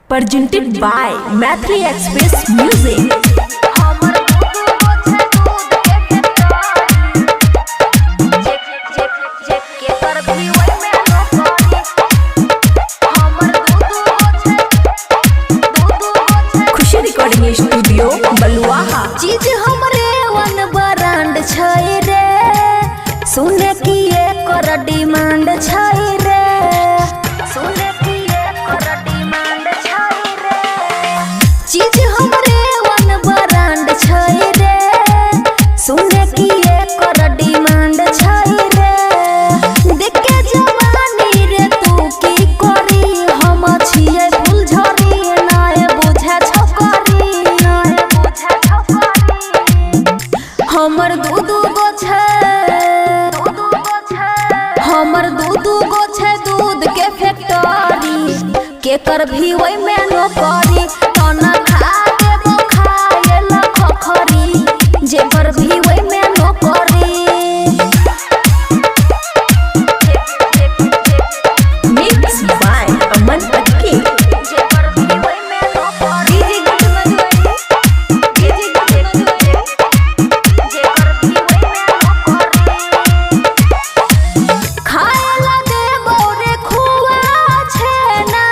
presented by Mathri Express Music. Khushi recording studio Baluaha. चीज हमरे वन brand छै रे, सुने की एकर डिमांड छै रे, सुने की एकर डिमांड छै रे। चीज हमरे वन ब्रांड छै रे, सुने की एकर डिमांड छै रे। देख के जवानी रे तू की करी, हम छियै फुलझड़ी नाय बुझे छोकरी, नाय बुझे छोकरी। हमर दू गो छै, हमर दू गो छै दूध के फैक्ट्री, केकर भी ओइ में नौकरी। तना खा देबो खाए ला खखरी, जेकर भी ओइ में नौकरी। Mixed by Aman Akki. जेकर भी ओइ में नौकरी। जेकर भी ओइ में नौकरी। खाए ला देबो रे खुआ छै ना,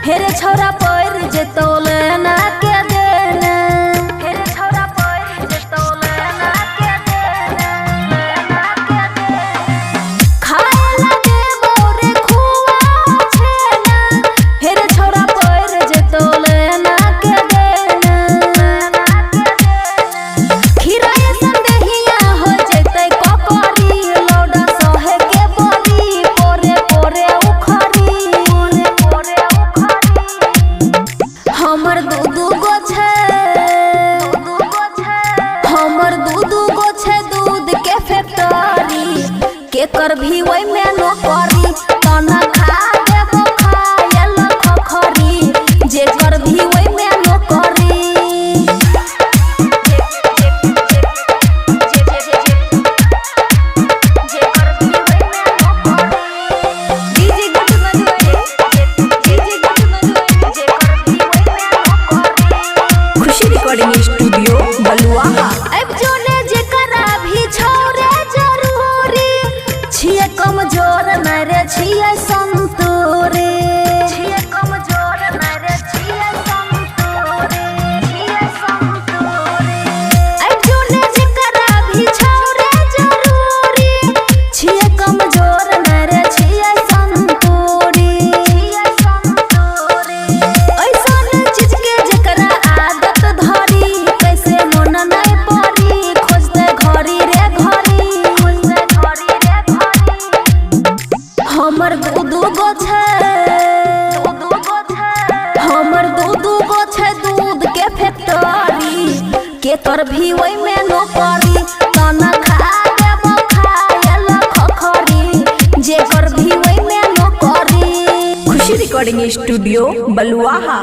हेरे छोरा पैर जेतौले ना के देना, हेरे छोरा पैर जेतौले ना के देना, ना के देना। खाए ला देबो रे खुआ छै ना, हेरे छोरा पैर जेतौले ना के देना, ना के देना। खीरा संदेहिया हो जैतै ककरी, लौडा सहे के बरी, पोरे पोरे उखरी, पोरे पोरे उखरी। हमर दू गो छै, हमर दू गो छै दूध के फैक्ट्री, केकर भी ओइ में नौकरी। तना खा देबो खाए ला खखरी, जेकर भी ओइ में नौकरी। जेकर भी ओइ में नौकरी। डीजे गट मधुए, डीजे गट मधुए, जेकर भी ओइ में नौकरी। खुशी रिकॉर्डिंग स्टूडियो बलुआहा। अब जोने जेकरा भी छोरे जरूरी, छिए कमजोर नै रे छिए संतोरे, छिए कमजोर नै रे छिए संतोरे, छिए संतोरे। अब जोने जेकरा भी छोरे जरूरी, छिए कमजोर नै रे छिए संतोरे, छिए संतोरे। ऐसन चीज के जेकरा आदत धरी, कैसे मन नै पड़ी, खोजते घरी रे घरी, खोजते घरी रे घरी। हमर दू गो छै, हमर दू गो छै दूध के फैक्ट्री, केकर भी ओइ में नौकरी। तना खा देबो खाए ला खखरी, जेकर भी ओइ में नौकरी। खुशी रिकॉर्डिंग स्टूडियो बलुआहा।